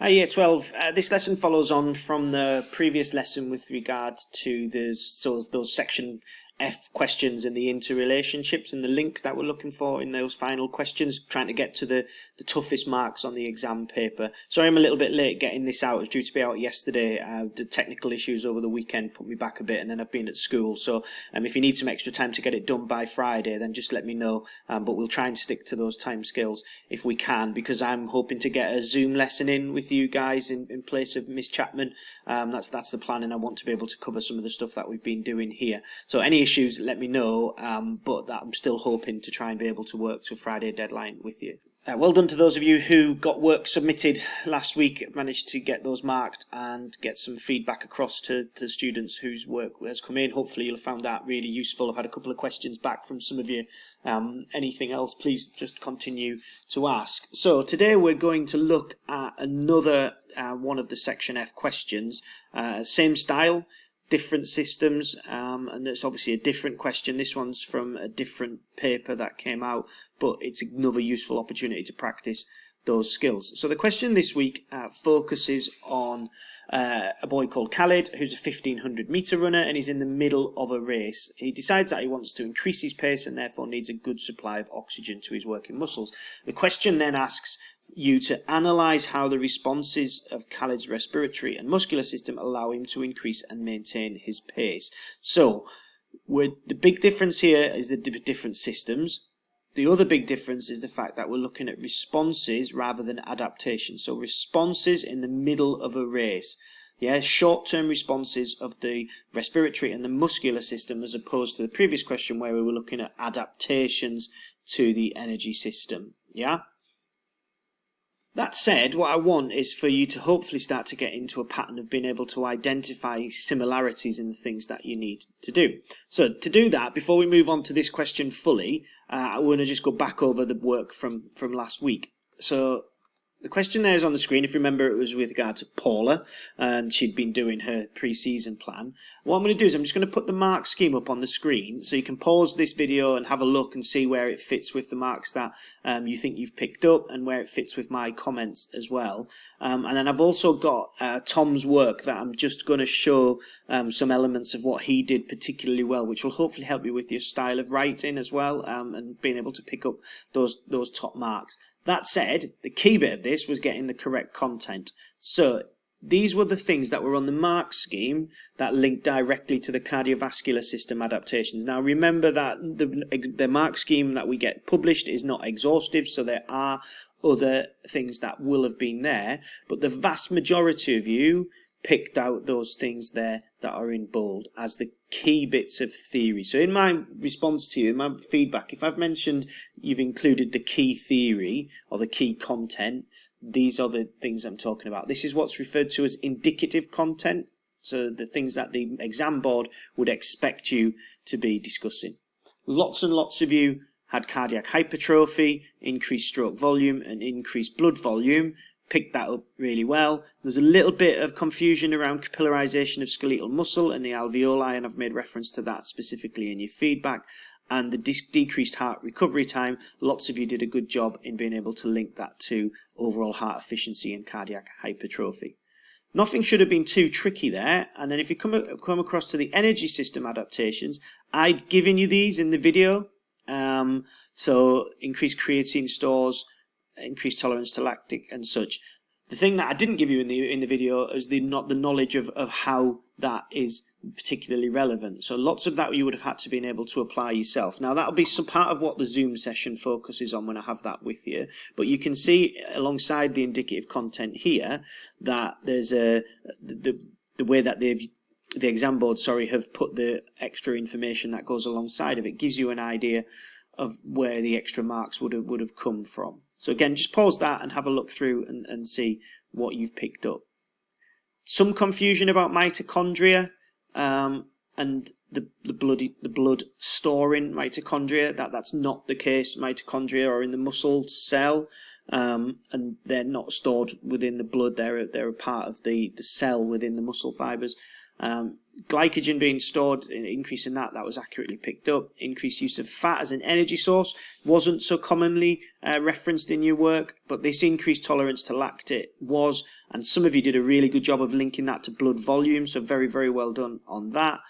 Hi, Year 12. This lesson follows on from the previous lesson with regard to those section F questions and the interrelationships and the links that we're looking for in those final questions, trying to get to the toughest marks on the exam paper. Sorry I'm a little bit late getting this out. It was due to be out yesterday. The technical issues over the weekend put me back a bit, and then I've been at school. So if you need some extra time to get it done by Friday, then just let me know. But we'll try and stick to those timescales if we can, because I'm hoping to get a Zoom lesson in with you guys in place of Miss Chapman. That's the plan, and I want to be able to cover some of the stuff that we've been doing here. So any issues, let me know, but that I'm still hoping to try and be able to work to a Friday deadline with you. Well done to those of you who got work submitted last week, managed to get those marked and get some feedback across to students whose work has come in. Hopefully you'll have found that really useful. I've had a couple of questions back from some of you. Anything else, please just continue to ask. So today we're going to look at another one of the section F questions, same style, different systems, and it's obviously a different question. This one's from a different paper that came out, but it's another useful opportunity to practice those skills. So the question this week focuses on a boy called Khalid, who's a 1500 meter runner, and he's in the middle of a race. He decides that he wants to increase his pace and therefore needs a good supply of oxygen to his working muscles. The question then asks you to analyse how the responses of Khalid's respiratory and muscular system allow him to increase and maintain his pace. So the big difference here is the different systems. The other big difference is the fact that we're looking at responses rather than adaptation. So responses in the middle of a race. Yeah, short-term responses of the respiratory and the muscular system, as opposed to the previous question where we were looking at adaptations to the energy system. Yeah. That said, what I want is for you to hopefully start to get into a pattern of being able to identify similarities in the things that you need to do. So to do that, before we move on to this question fully, I want to just go back over the work from last week. So the question there is on the screen. If you remember, it was with regard to Paula, and she'd been doing her pre-season plan. What I'm going to do is I'm just going to put the mark scheme up on the screen, so you can pause this video and have a look and see where it fits with the marks that you think you've picked up, and where it fits with my comments as well. And then I've also got Tom's work that I'm just going to show some elements of what he did particularly well, which will hopefully help you with your style of writing as well, and being able to pick up those top marks. That said, the key bit of this was getting the correct content. So these were the things that were on the mark scheme that linked directly to the cardiovascular system adaptations. Now remember that the mark scheme that we get published is not exhaustive, so there are other things that will have been there, but the vast majority of you picked out those things there that are in bold as the key bits of theory. So in my response to you, in my feedback, if I've mentioned you've included the key theory or the key content, these are the things I'm talking about. This is what's referred to as indicative content, so the things that the exam board would expect you to be discussing. Lots and lots of you had cardiac hypertrophy, increased stroke volume and increased blood volume. Picked that up really well. There's a little bit of confusion around capillarization of skeletal muscle and the alveoli, and I've made reference to that specifically in your feedback. And the decreased heart recovery time, lots of you did a good job in being able to link that to overall heart efficiency and cardiac hypertrophy. Nothing should have been too tricky there. And then if you come across to the energy system adaptations, I'd given you these in the video. So increased creatine stores, increased tolerance to lactic and such. The thing that I didn't give you in the video is the knowledge of how that is particularly relevant. So lots of that you would have had to been able to apply yourself. Now that'll be some part of what the Zoom session focuses on when I have that with you. But you can see alongside the indicative content here that there's the way that the exam board have put the extra information that goes alongside of it gives you an idea of where the extra marks would have come from. So again, just pause that and have a look through and see what you've picked up. Some confusion about mitochondria and the blood storing mitochondria. That's not the case. Mitochondria are in the muscle cell, and they're not stored within the blood. They're a part of the cell within the muscle fibers. glycogen being stored, an increase in that was accurately picked up. Increased use of fat as an energy source wasn't so commonly referenced in your work, but this increased tolerance to lactate was, and some of you did a really good job of linking that to blood volume, so very, very well done on that.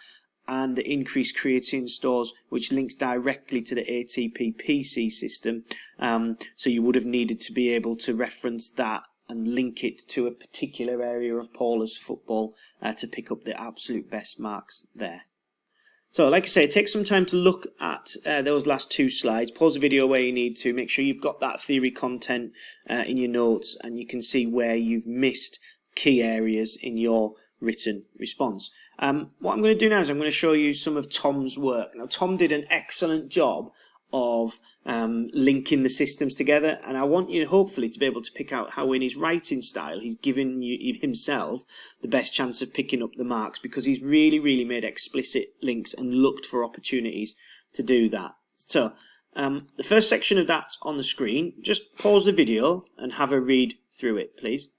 And the increased creatine stores, which links directly to the ATP-PC system. So you would have needed to be able to reference that and link it to a particular area of Paula's football to pick up the absolute best marks there. So like I say, take some time to look at those last 2 slides. Pause the video where you need to. Make sure you've got that theory content in your notes, and you can see where you've missed key areas in your written response. What I'm going to do now is I'm going to show you some of Tom's work. Now, Tom did an excellent job of linking the systems together, and I want you hopefully to be able to pick out how in his writing style he's given you himself the best chance of picking up the marks, because he's really made explicit links and looked for opportunities to do that. So the first section of that's on the screen. Just pause the video and have a read through it, please.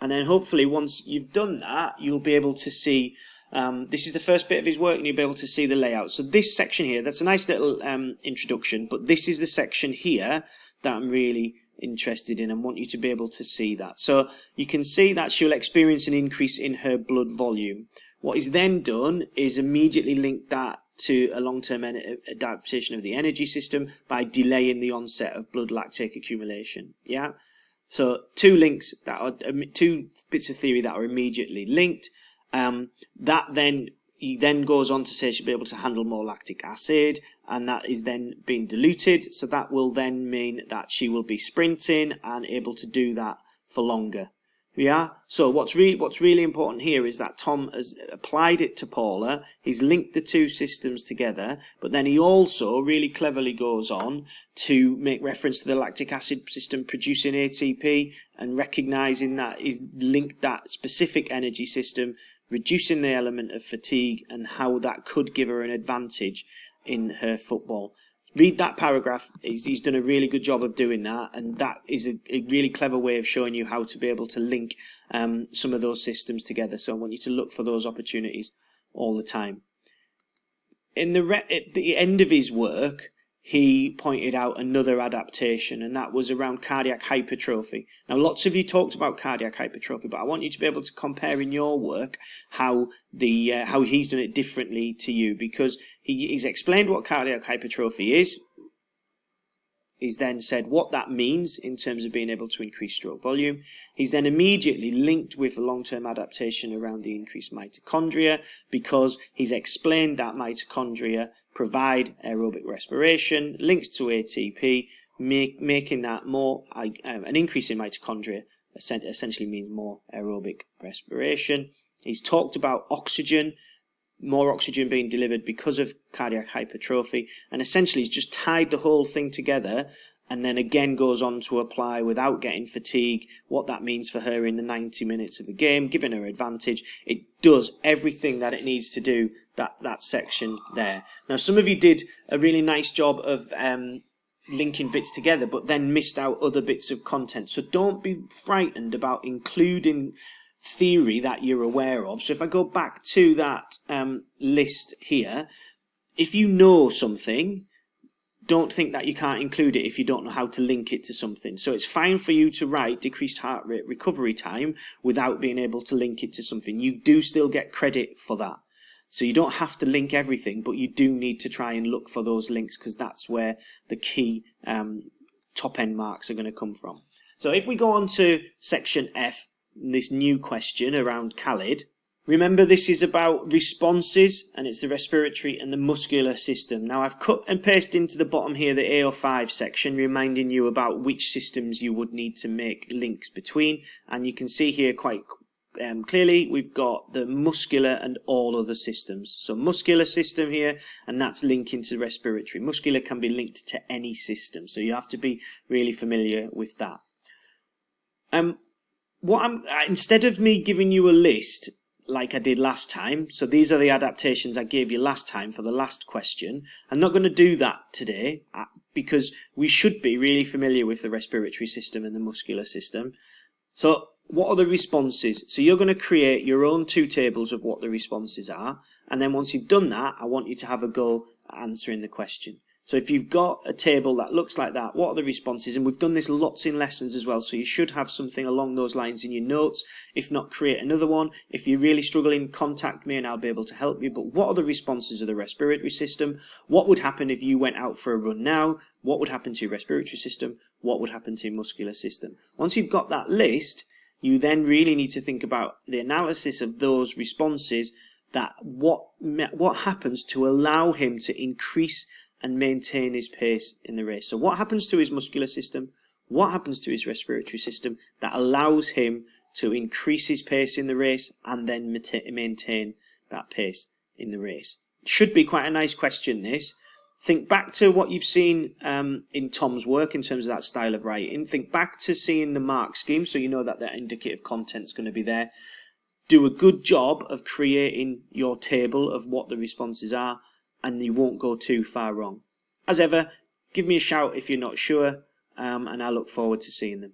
And then hopefully once you've done that, you'll be able to see, this is the first bit of his work, and you'll be able to see the layout. So this section here, that's a nice little introduction, but this is the section here that I'm really interested in and want you to be able to see that. So you can see that she'll experience an increase in her blood volume. What is then done is immediately link that to a long-term adaptation of the energy system by delaying the onset of blood lactate accumulation. Yeah. So 2 links that are 2 bits of theory that are immediately linked. That then he then goes on to say she'll be able to handle more lactic acid, and that is then being diluted. So that will then mean that she will be sprinting and able to do that for longer. Yeah. So what's really important here is that Tom has applied it to Paula. He's linked the 2 systems together, but then he also really cleverly goes on to make reference to the lactic acid system producing ATP, and recognizing that he's linked that specific energy system, reducing the element of fatigue, and how that could give her an advantage in her football. Read that paragraph. He's done a really good job of doing that, and that is a really clever way of showing you how to be able to link some of those systems together. So I want you to look for those opportunities all the time. At the end of his work, he pointed out another adaptation, and that was around cardiac hypertrophy. Now, lots of you talked about cardiac hypertrophy, but I want you to be able to compare in your work how he's done it differently to you, because he's explained what cardiac hypertrophy is. He's then said what that means in terms of being able to increase stroke volume. He's then immediately linked with a long-term adaptation around the increased mitochondria, because he's explained that mitochondria provide aerobic respiration, links to ATP, making that more, an increase in mitochondria essentially means more aerobic respiration. He's talked about oxygen, more oxygen being delivered because of cardiac hypertrophy, and essentially he's just tied the whole thing together, and then again goes on to apply, without getting fatigue, what that means for her in the 90 minutes of the game, giving her advantage. It does everything that it needs to do, that section there. Now, some of you did a really nice job of linking bits together, but then missed out other bits of content. So don't be frightened about including theory that you're aware of. So if I go back to that list here, if you know something, don't think that you can't include it if you don't know how to link it to something. So it's fine for you to write decreased heart rate recovery time without being able to link it to something. You do still get credit for that. So you don't have to link everything, but you do need to try and look for those links, because that's where the key top end marks are going to come from. So if we go on to section F, this new question around Khalid. Remember, this is about responses, and it's the respiratory and the muscular system. Now, I've cut and pasted into the bottom here the AO5 section, reminding you about which systems you would need to make links between. And you can see here quite clearly we've got the muscular and all other systems. So muscular system here, and that's linking to respiratory. Muscular can be linked to any system, so you have to be really familiar with that. Instead of me giving you a list like I did last time, so these are the adaptations I gave you last time for the last question, I'm not going to do that today, because we should be really familiar with the respiratory system and the muscular system. So what are the responses? So you're going to create your own two tables of what the responses are, and then once you've done that, I want you to have a go at answering the question. So if you've got a table that looks like that, what are the responses? And we've done this lots in lessons as well, so you should have something along those lines in your notes. If not, create another one. If you're really struggling, contact me and I'll be able to help you. But what are the responses of the respiratory system? What would happen if you went out for a run now? What would happen to your respiratory system? What would happen to your muscular system? Once you've got that list, you then really need to think about the analysis of those responses, that what happens to allow him to increase and maintain his pace in the race. So what happens to his muscular system? What happens to his respiratory system that allows him to increase his pace in the race and then maintain that pace in the race? Should be quite a nice question, this. Think back to what you've seen in Tom's work in terms of that style of writing. Think back to seeing the mark scheme, so you know that that indicative content's going to be there. Do a good job of creating your table of what the responses are, and you won't go too far wrong. As ever, give me a shout if you're not sure, and I look forward to seeing them.